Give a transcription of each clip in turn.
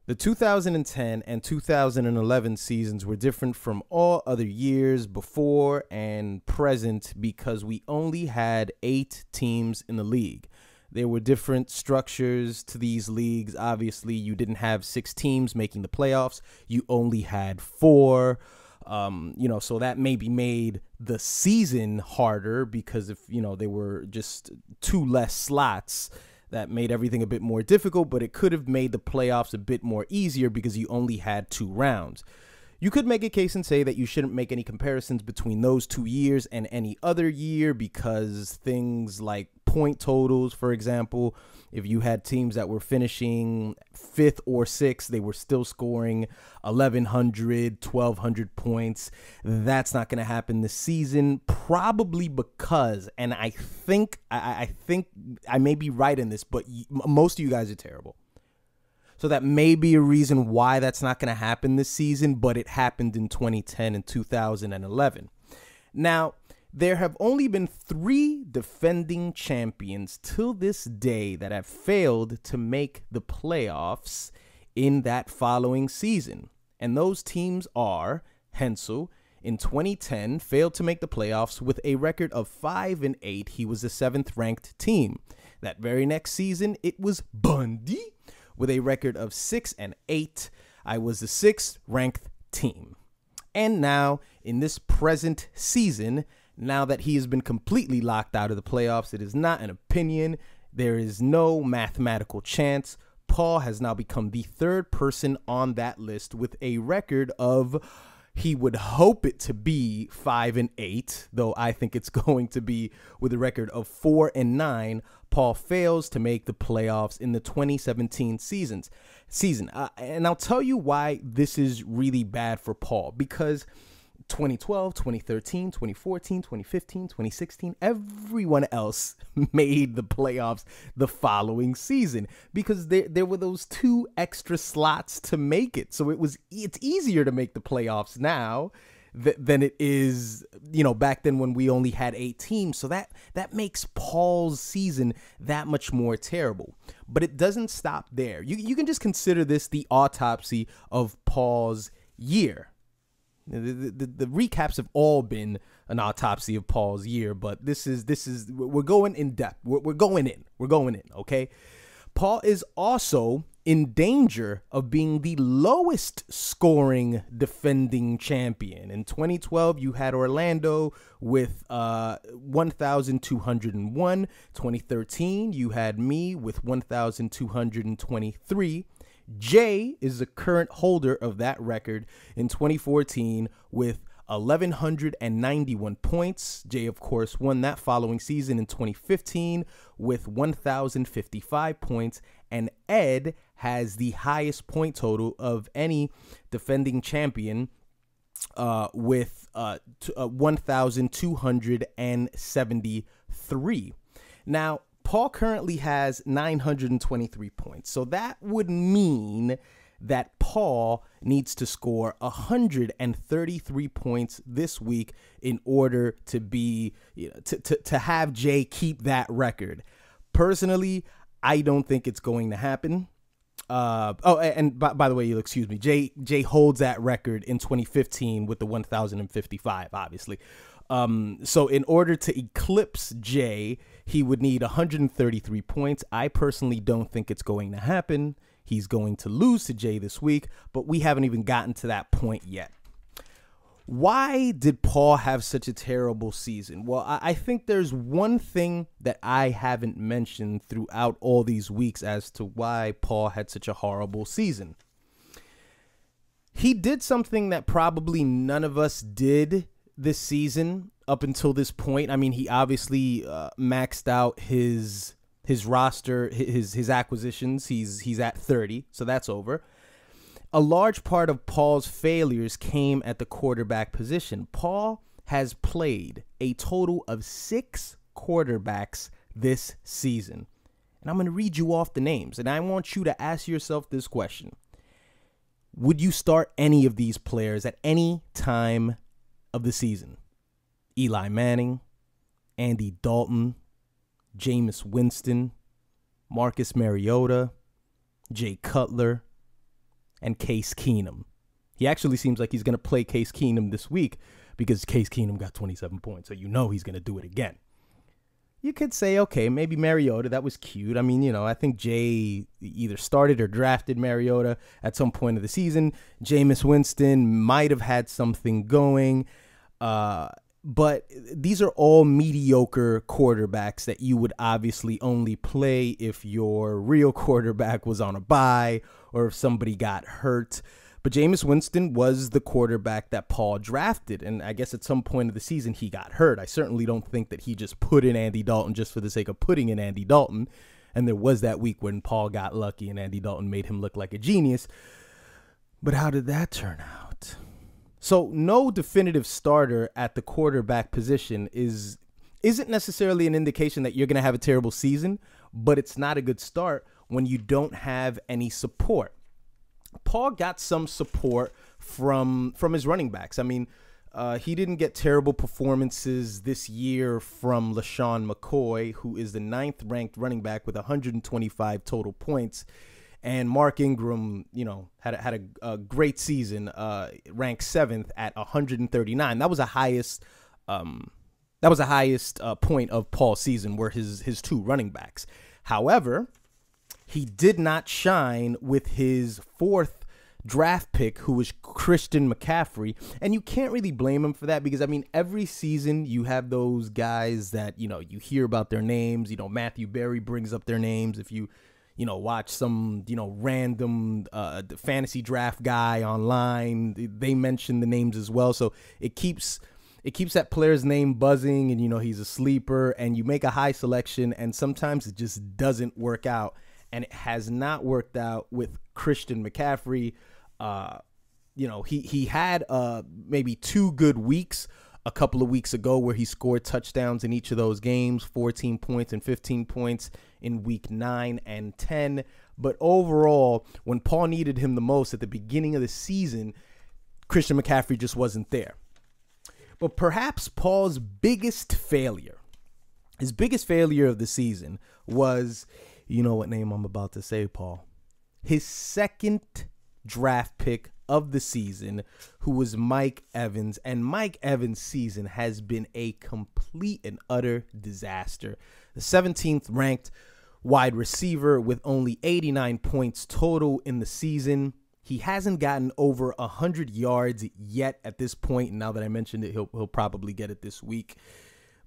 The 2010 and 2011 seasons were different from all other years before and present because we only had 8 teams in the league. There were different structures to these leagues. Obviously, you didn't have 6 teams making the playoffs. You only had 4. So that maybe made the season harder because if, there were just 2 less slots, that made everything a bit more difficult, but it could have made the playoffs a bit more easier because you only had 2 rounds. You could make a case and say that you shouldn't make any comparisons between those 2 years and any other year because things like point totals, for example, if you had teams that were finishing 5th or 6th, they were still scoring 1,100, 1,200 points. That's not going to happen this season, probably because, and I think I may be right in this, but most of you guys are terrible. So that may be a reason why that's not going to happen this season, but it happened in 2010 and 2011. Now, there have only been 3 defending champions till this day that have failed to make the playoffs in that following season. And those teams are Hensel in 2010 failed to make the playoffs with a record of 5-8. He was the 7th ranked team. That very next season, it was Bundy with a record of 6-8. I was the 6th ranked team. And now in this present season, now that he has been completely locked out of the playoffs, it is not an opinion. There is no mathematical chance. Paul has now become the 3rd person on that list with a record of, he would hope it to be 5-8, though I think it's going to be with a record of 4-9. Paul fails to make the playoffs in the 2017 season. And I'll tell you why this is really bad for Paul, because 2012, 2013, 2014, 2015, 2016, everyone else made the playoffs the following season because there were those 2 extra slots to make it. So it's easier to make the playoffs now than it is, back then when we only had 8 teams. So that makes Paul's season that much more terrible. But it doesn't stop there. You can just consider this the autopsy of Paul's year. The recaps have all been an autopsy of Paul's year, but this is we're going in depth. We're going in. Okay. Paul is also in danger of being the lowest scoring defending champion. In 2012, you had Orlando with 1,201. 2013, you had me with 1,223. Jay is the current holder of that record in 2014 with 1,191 points. Jay, of course, won that following season in 2015 with 1,055 points. And Ed has the highest point total of any defending champion with 1,273. Now, Paul currently has 923 points. So that would mean that Paul needs to score 133 points this week in order to be to have Jay keep that record. Personally, I don't think it's going to happen. And by the way, you'll excuse me. Jay holds that record in 2015 with the 1,055, obviously. So in order to eclipse Jay, he would need 133 points. I personally don't think it's going to happen. He's going to lose to Jay this week, but we haven't even gotten to that point yet. Why did Paul have such a terrible season? Well, I think there's one thing that I haven't mentioned throughout all these weeks as to why Paul had such a horrible season. He did something that probably none of us did this season up until this point. I mean, he obviously maxed out his roster, his acquisitions. He's at 30, so that's over. A large part of Paul's failures came at the quarterback position. Paul has played a total of 6 quarterbacks this season. And I'm going to read you off the names, and I want you to ask yourself this question. Would you start any of these players at any time of the season? Eli Manning, Andy Dalton, Jameis Winston, Marcus Mariota, Jay Cutler, and Case Keenum. He actually seems like he's going to play Case Keenum this week because Case Keenum got 27 points, so you know he's going to do it again. You could say, okay, maybe Mariota, that was cute. I mean, I think Jay either started or drafted Mariota at some point of the season. Jameis Winston might have had something going. But these are all mediocre quarterbacks that you would obviously only play if your real quarterback was on a bye or if somebody got hurt. But Jameis Winston was the quarterback that Paul drafted, and I guess at some point of the season he got hurt. I certainly don't think that he just put in Andy Dalton just for the sake of putting in Andy Dalton, and there was that week when Paul got lucky and Andy Dalton made him look like a genius. But how did that turn out? So no definitive starter at the quarterback position isn't necessarily an indication that you're going to have a terrible season, but it's not a good start when you don't have any support. Paul got some support from his running backs. I mean, he didn't get terrible performances this year from LaShawn McCoy, who is the 9th ranked running back with 125 total points. And Mark Ingram, had a great season, ranked 7th at 139. That was the highest point of Paul's season, were his two running backs. However, he did not shine with his 4th draft pick, who was Christian McCaffrey. And you can't really blame him for that because, I mean, every season you have those guys that, you hear about their names. Matthew Berry brings up their names. If you watch some, random fantasy draft guy online, they mention the names as well. So it keeps that player's name buzzing and, he's a sleeper, and you make a high selection and sometimes it just doesn't work out. And it has not worked out with Christian McCaffrey. He had maybe 2 good weeks a couple of weeks ago where he scored touchdowns in each of those games, 14 points and 15 points in week 9 and 10. But overall, when Paul needed him the most at the beginning of the season, Christian McCaffrey just wasn't there. But perhaps Paul's biggest failure, his biggest failure of the season was, you know what name I'm about to say, Paul, his 2nd draft pick of the season, who was Mike Evans. And Mike Evans' season has been a complete and utter disaster. The 17th ranked wide receiver with only 89 points total in the season. He hasn't gotten over 100 yards yet at this point. And now that I mentioned it, he'll probably get it this week.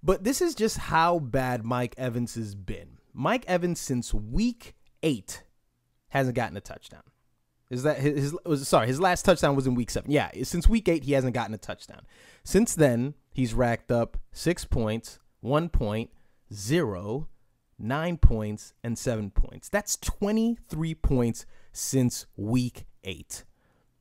But this is just how bad Mike Evans has been. Mike Evans, since week 8, hasn't gotten a touchdown. His last touchdown was in week 7. Yeah, since week 8, he hasn't gotten a touchdown. Since then, he's racked up 6 points, 1 point, 0, 9 points, and 7 points. That's 23 points since week 8.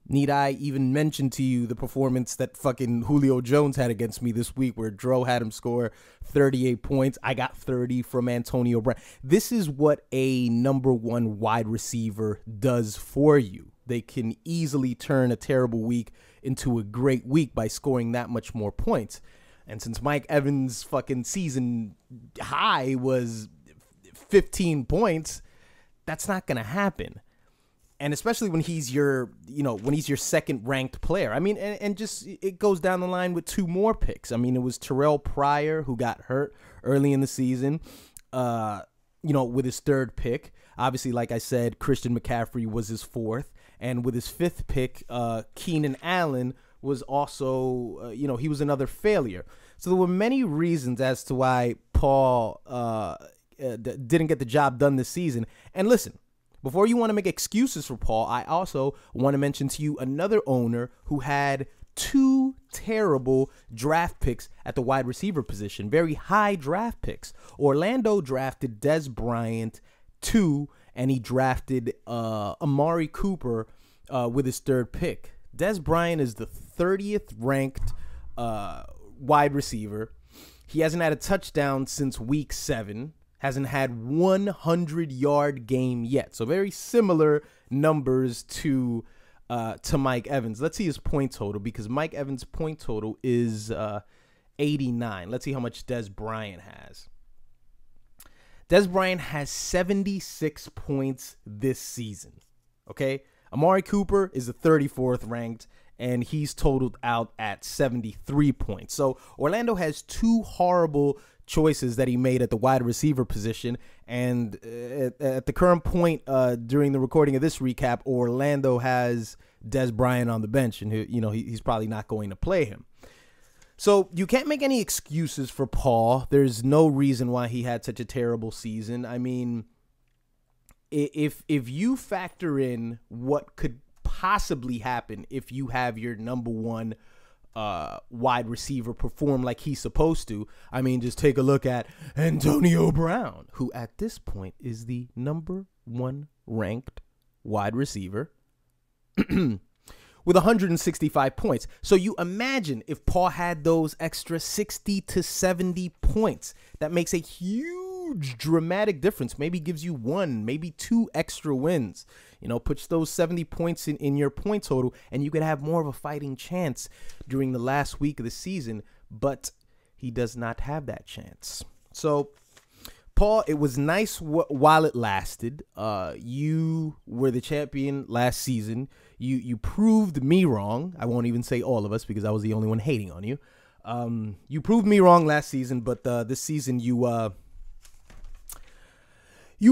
Need I even mention to you the performance that fucking Julio Jones had against me this week, where Dro had him score 38 points. I got 30 from Antonio Brown. This is what a number 1 wide receiver does for you. They can easily turn a terrible week into a great week by scoring that much more points. And since Mike Evans' fucking season high was 15 points, that's not going to happen. And especially when he's your 2nd ranked player. I mean, and just it goes down the line with 2 more picks. I mean, it was Terrell Pryor who got hurt early in the season, with his 3rd pick. Obviously, like I said, Christian McCaffrey was his 4th. And with his 5th pick, Keenan Allen was also, he was another failure. So there were many reasons as to why Paul didn't get the job done this season. And listen, before you want to make excuses for Paul, I also want to mention to you another owner who had 2 terrible draft picks at the wide receiver position, very high draft picks. Orlando drafted Dez Bryant 2, and he drafted Amari Cooper with his 3rd pick. Dez Bryant is the 30th ranked wide receiver. He hasn't had a touchdown since week 7. Hasn't had 100-yard game yet. So very similar numbers to Mike Evans. Let's see his point total, because Mike Evans' point total is 89. Let's see how much Dez Bryant has. Dez Bryant has 76 points this season. Okay? Amari Cooper is the 34th ranked, and he's totaled out at 73 points. So Orlando has two horrible choices that he made at the wide receiver position. And at the current point during the recording of this recap, Orlando has Des Bryant on the bench, and he's probably not going to play him. So you can't make any excuses for Paul. There's no reason why he had such a terrible season. I mean, if you factor in what could possibly happen if you have your number one wide receiver perform like he's supposed to, I mean, just take a look at Antonio Brown, who at this point is the number one ranked wide receiver with 165 points. So you imagine if Paul had those extra 60 to 70 points, that makes a huge dramatic difference. Maybe gives you one, maybe two extra wins. Puts those 70 points in your point total, and you could have more of a fighting chance during the last week of the season. But he does not have that chance. So, Paul, it was nice while it lasted. You were the champion last season. You proved me wrong. I won't even say all of us because I was the only one hating on you. You proved me wrong last season, but this season you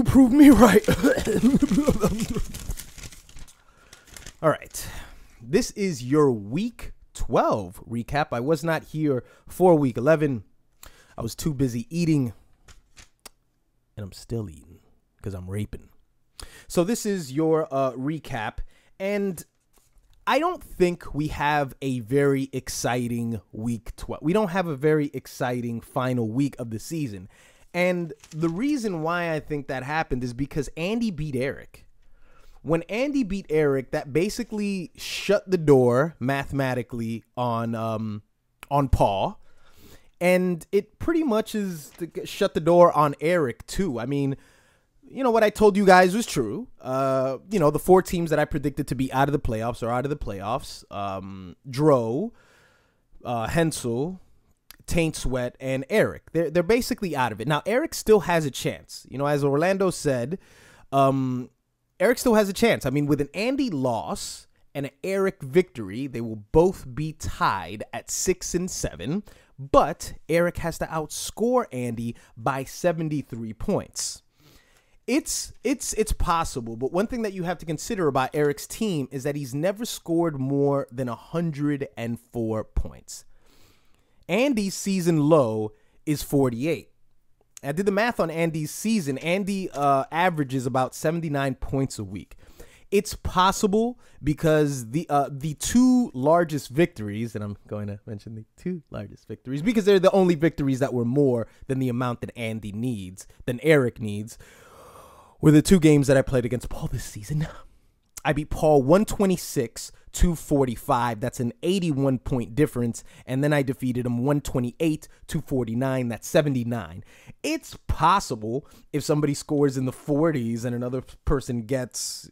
proved me right. All right. This is your week 12 recap. I was not here for week 11. I was too busy eating. And I'm still eating because I'm raping. So this is your recap. And I don't think we have a very exciting week 12. We don't have a very exciting final week of the season. And the reason why I think that happened is because Andy beat Eric. When Andy beat Eric, that basically shut the door mathematically on Paul. And it pretty much is to shut the door on Eric, too. I mean, what I told you guys was true. The four teams that I predicted to be out of the playoffs are out of the playoffs. Dro, Hensel, Taint Sweat, and Eric. They're basically out of it. Now, Eric still has a chance. As Orlando said, Eric still has a chance. I mean, with an Andy loss and an Eric victory, they will both be tied at 6-7. But Eric has to outscore Andy by 73 points. It's possible, but one thing that you have to consider about Eric's team is that he's never scored more than 104 points. Andy's season low is 48. I did the math on Andy's season. Andy averages about 79 points a week. It's possible because the two largest victories, and I'm going to mention the two largest victories because they're the only victories that were more than the amount that Andy needs, than Eric needs, were the two games that I played against Paul this season. I beat Paul 126-45. That's an 81-point difference. And then I defeated him 128-49. That's 79. It's possible if somebody scores in the 40s and another person gets,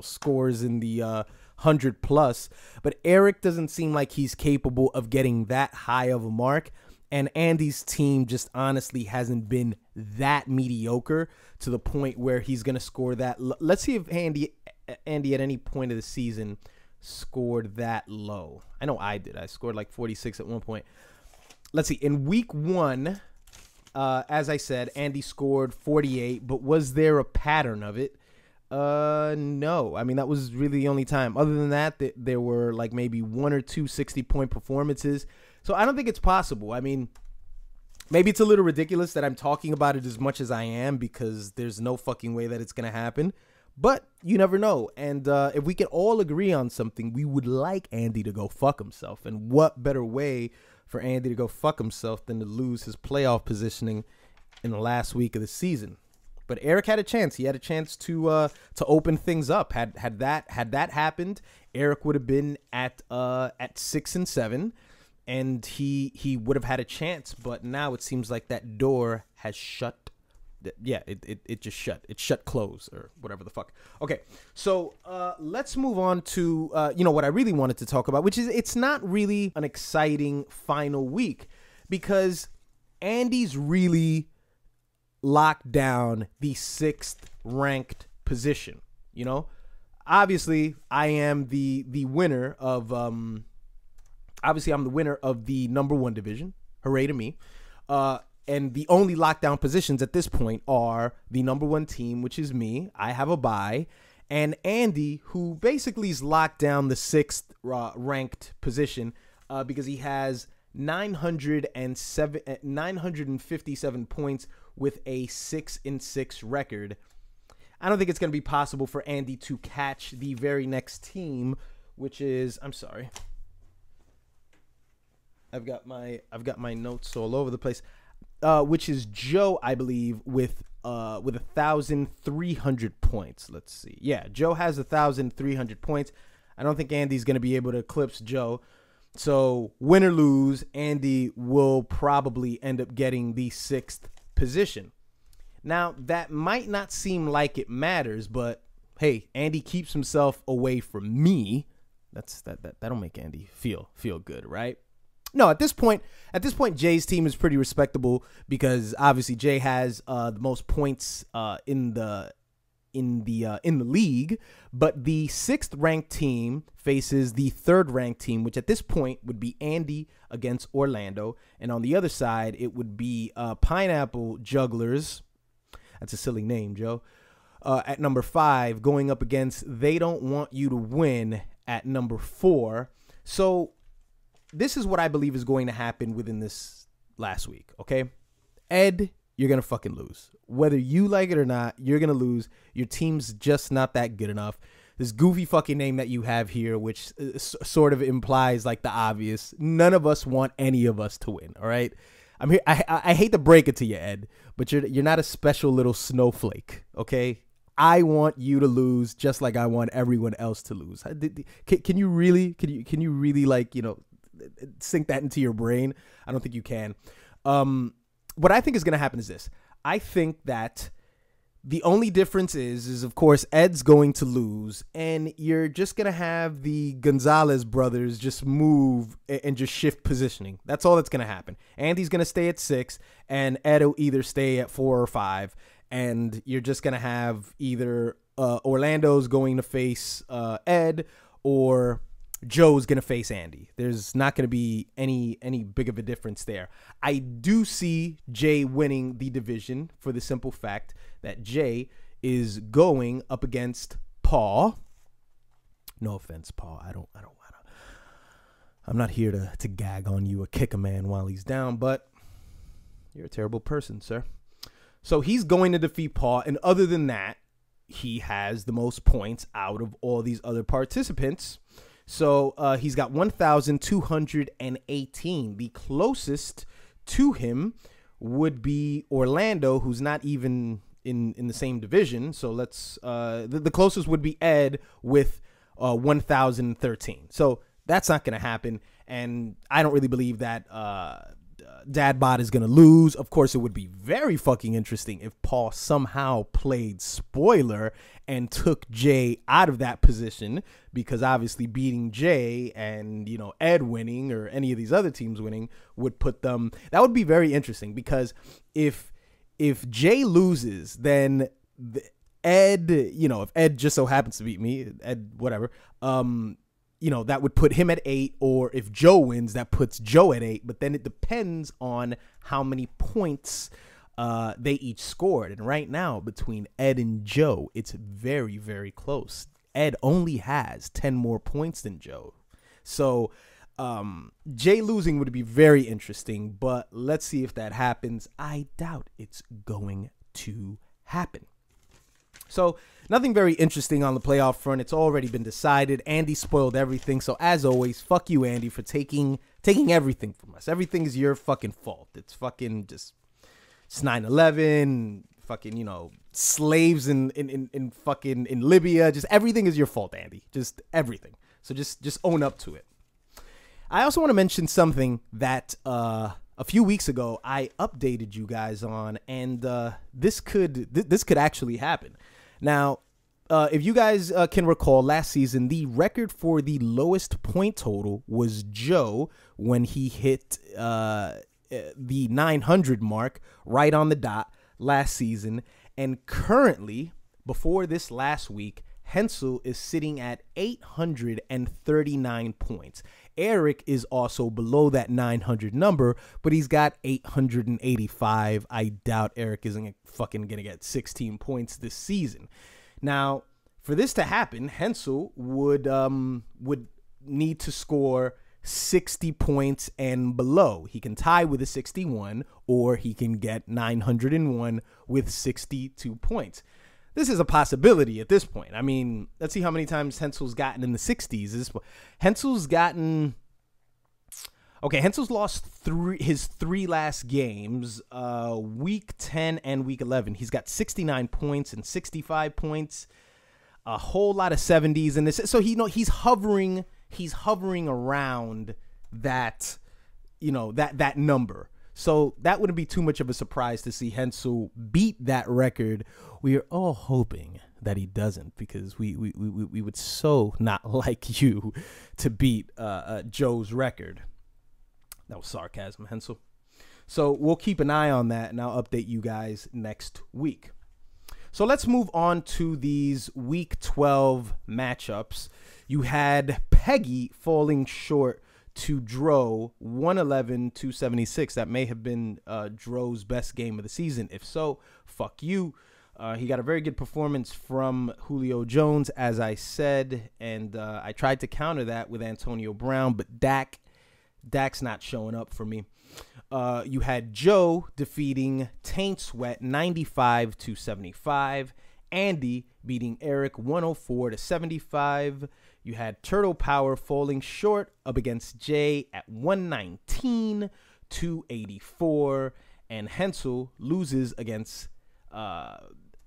scores in the 100 plus. But Eric doesn't seem like he's capable of getting that high of a mark. And Andy's team just honestly hasn't been that mediocre to the point where he's going to score that. Let's see if Andy at any point of the season scored that low. I know I did. I scored like 46 at one point. Let's see. In week 1, as I said, Andy scored 48, but was there a pattern of it? No. I mean, that was really the only time. Other than that, there were like maybe 1 or 2 60-point performances. So I don't think it's possible. I mean, maybe it's a little ridiculous that I'm talking about it as much as I am because there's no fucking way that it's going to happen. But you never know. And if we can all agree on something, we would like Andy to go fuck himself. And what better way for Andy to go fuck himself than to lose his playoff positioning in the last week of the season? But Eric had a chance. He had a chance to open things up. Had that happened, Eric would have been at 6-7. And he would have had a chance, but now it seems like that door has shut. Yeah, it just shut. It shut close or whatever the fuck. Okay, so let's move on to what I really wanted to talk about, which is it's not really an exciting final week because Andy's really locked down the 6th ranked position. obviously I am the winner of obviously I'm the winner of the number 1 division. Hooray to me. And the only lockdown positions at this point are the number 1 team, which is me. I have a bye. And Andy, who basically is locked down the 6th ranked position because he has 957 points with a 6-6 record. I don't think it's going to be possible for Andy to catch the very next team, which is, I'm sorry, I've got my notes all over the place. Which is Joe, I believe, with 1,300 points. Let's see. Yeah, Joe has 1,300 points. I don't think Andy's going to be able to eclipse Joe. So win or lose, Andy will probably end up getting the 6th position. Now, that might not seem like it matters, but hey, Andy keeps himself away from me. That'll make Andy feel good, right? No, at this point, Jay's team is pretty respectable because obviously Jay has the most points in the league. But the 6th ranked team faces the 3rd ranked team, which at this point would be Andy against Orlando, and on the other side it would be Pineapple Jugglers. That's a silly name, Joe. At number 5, going up against They Don't Want You to Win at number 4. So this is what I believe is going to happen within this last week, okay? Ed, you're going to fucking lose. Whether you like it or not, you're going to lose. Your team's just not that good enough. This goofy fucking name that you have here, which sort of implies like the obvious, none of us want any of us to win, all right? I'm here. I hate to break it to you, Ed, but you're not a special little snowflake, okay? I want you to lose just like I want everyone else to lose. Can you really like, you know, sink that into your brain? I don't think you can. What I think is going to happen is this. I think that the only difference is of course Ed's going to lose, and you're just going to have the Gonzalez brothers just move and just shift positioning. That's all that's going to happen. Andy's going to stay at 6 and Ed will either stay at 4 or 5, and you're just going to have either Orlando's going to face Ed or Joe's going to face Andy. There's not going to be any big of a difference there. I do see Jay winning the division for the simple fact that Jay is going up against Paul. No offense, Paul. I don't want to. I'm not here to gag on you or kick a man while he's down, but you're a terrible person, sir. So he's going to defeat Paul, and other than that, he has the most points out of all these other participants. So he's got 1,218. The closest to him would be Orlando, who's not even in the same division. So let's the closest would be Ed with 1,013. So that's not going to happen, and I don't really believe that Dadbot is going to lose. Of course, it would be very fucking interesting if Paul somehow played spoiler and took Jay out of that position, because obviously beating Jay and, you know, Ed winning or any of these other teams winning would put them, that would be very interesting, because if Jay loses, then Ed, you know, if Ed just so happens to beat me, Ed, whatever, you know, that would put him at 8, or if Joe wins, that puts Joe at 8. But then it depends on how many points they each scored. And right now, between Ed and Joe, it's very, very close. Ed only has 10 more points than Joe. So Jay losing would be very interesting, but let's see if that happens. I doubt it's going to happen. So nothing very interesting on the playoff front. It's already been decided. Andy spoiled everything. So as always, fuck you, Andy, for taking everything from us. Everything is your fucking fault. It's fucking just, it's 9/11, fucking, you know, slaves in fucking in Libya. Just everything is your fault, Andy. Just everything. So just own up to it. I also want to mention something that a few weeks ago I updated you guys on, and this could actually happen. Now, if you guys can recall, last season, the record for the lowest point total was Joe when he hit the 900 mark right on the dot last season. And currently, before this last week, Hensel is sitting at 839 points. Eric is also below that 900 number, but he's got 885. I doubt Eric isn't fucking going to get 16 points this season. Now, for this to happen, Hensel would need to score 60 points and below. He can tie with a 61, or he can get 901 with 62 points. This is a possibility at this point. I mean, let's see how many times Hensel's gotten in the 60s. Hensel's lost his three last games, week 10 and week 11. He's got 69 points and 65 points, a whole lot of 70s in this. So he's hovering around that, that number. So that wouldn't be too much of a surprise to see Hensel beat that record. We are all hoping that he doesn't, because we would so not like you to beat Joe's record. That was sarcasm, Hensel. So we'll keep an eye on that, and I'll update you guys next week. So let's move on to these Week 12 matchups. You had Peggy falling short to Dro, 111-276. That may have been Dro's best game of the season. If so, fuck you. He got a very good performance from Julio Jones, as I said, and I tried to counter that with Antonio Brown, but Dak's not showing up for me. You had Joe defeating Taint Sweat 95-75. Andy beating Eric 104-75. You had Turtle Power falling short up against Jay at 119-84. And Hensel loses against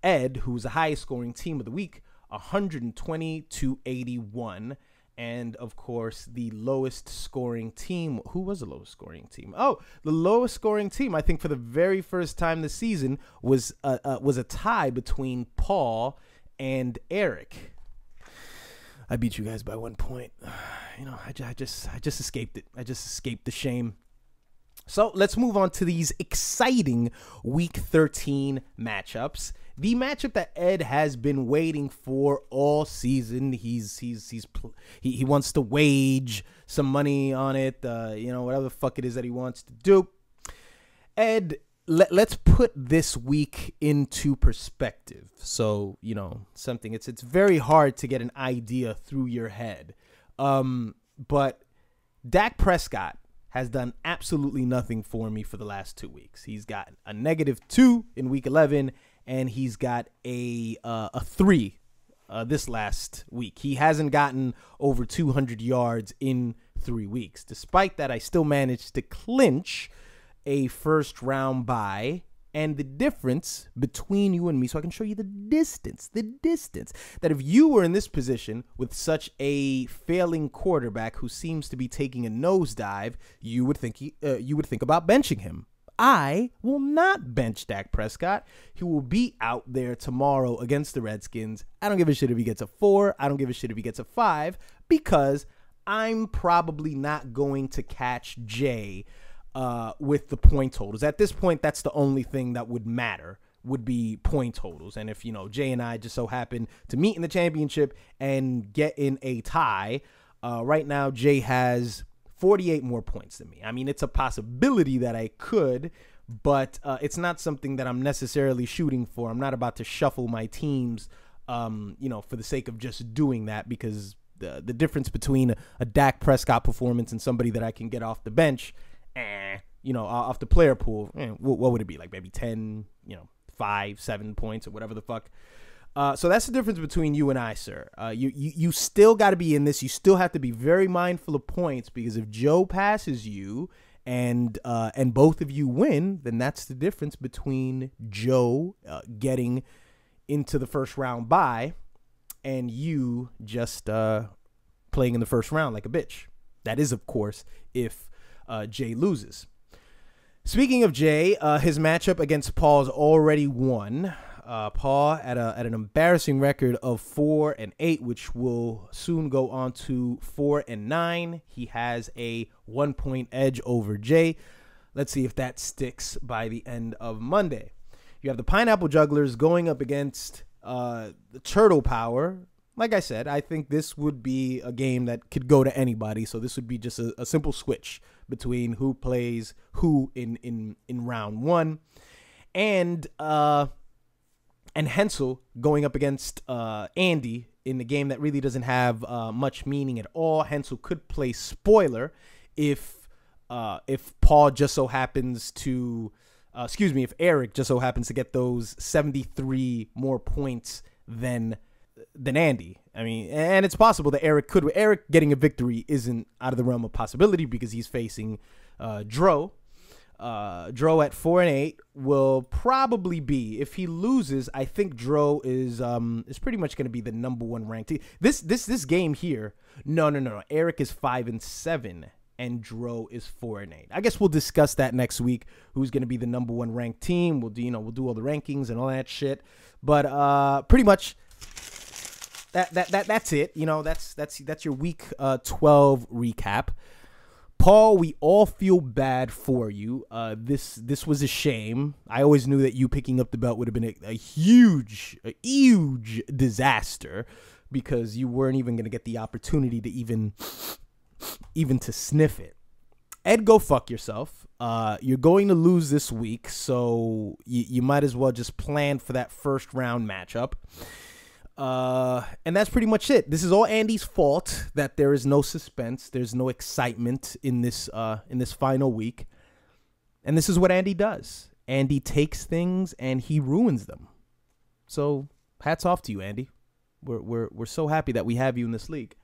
Ed, who's the highest scoring team of the week, 120-81. And, of course, the lowest scoring team. Who was the lowest scoring team? Oh, the lowest scoring team, I think, for the very first time this season was a tie between Paul and Eric. I beat you guys by 1 point. I just escaped it. I just escaped the shame. So let's move on to these exciting Week 13 matchups. The matchup that Ed has been waiting for all season. He wants to wage some money on it. Whatever the fuck it is that he wants to do. Ed, let's put this week into perspective. So, something, it's very hard to get an idea through your head. But Dak Prescott has done absolutely nothing for me for the last 2 weeks. He's got a -2 in week 11, and he's got a 3 this last week. He hasn't gotten over 200 yards in 3 weeks. Despite that, I still managed to clinch a first round bye. And the difference between you and me, so I can show you the distance, that if you were in this position with such a failing quarterback who seems to be taking a nosedive, you would think about benching him. I will not bench Dak Prescott. He will be out there tomorrow against the Redskins. I don't give a shit if he gets a 4. I don't give a shit if he gets a 5, because I'm probably not going to catch Jay with the point totals. At this point, that's the only thing that would matter, would be point totals. And if, Jay and I just so happen to meet in the championship and get in a tie, right now Jay has 48 more points than me. I mean, it's a possibility that I could, but it's not something that I'm necessarily shooting for. I'm not about to shuffle my teams, for the sake of just doing that, because the difference between a Dak Prescott performance and somebody that I can get off the bench, off the player pool, what would it be? Like maybe 10, 5, 7 points or whatever the fuck. So that's the difference between you and I, sir. You still got to be in this. You still have to be very mindful of points, because if Joe passes you and both of you win, then that's the difference between Joe getting into the first round bye and you just playing in the first round like a bitch. That is, of course, if Jay loses. Speaking of Jay, his matchup against Paul's already won. Paul at an embarrassing record of 4-8, which will soon go on to 4-9. He has a 1 point edge over Jay. Let's see if that sticks by the end of Monday. You have the Pineapple Jugglers going up against the Turtle Power. like I said, I think this would be a game that could go to anybody. So this would be just a simple switch between who plays who in round one. And Hensel going up against Andy in the game that really doesn't have much meaning at all. Hensel could play spoiler if Paul just so happens to, if Eric just so happens to get those 73 more points than Andy. I mean, and it's possible that Eric getting a victory isn't out of the realm of possibility because he's facing Dro. Dro at 4-8 will probably be, if he loses, I think Dro is pretty much going to be the number one ranked team. This game here, no. Eric is 5-7 and Dro is 4-8. I guess we'll discuss that next week. Who's going to be the number one ranked team? We'll do all the rankings and all that shit. But pretty much that's it. That's your week 12 recap. Paul, we all feel bad for you. This was a shame. I always knew that you picking up the belt would have been a huge disaster because you weren't even going to get the opportunity to even to sniff it. Ed, go fuck yourself. You're going to lose this week, so you might as well just plan for that first round matchup. And that's pretty much it. This is all Andy's fault that there is no suspense. There's no excitement in this final week. And this is what Andy does. Andy takes things and he ruins them. So hats off to you, Andy. We're so happy that we have you in this league.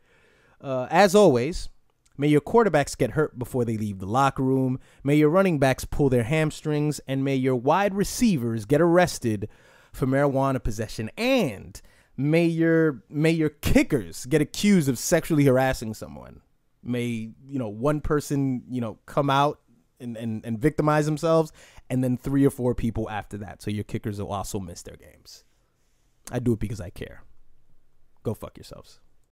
As always, may your quarterbacks get hurt before they leave the locker room. May your running backs pull their hamstrings, and may your wide receivers get arrested for marijuana possession. And may your kickers get accused of sexually harassing someone. May, one person, come out and victimize themselves, and then 3 or 4 people after that. So your kickers will also miss their games. I do it because I care. Go fuck yourselves.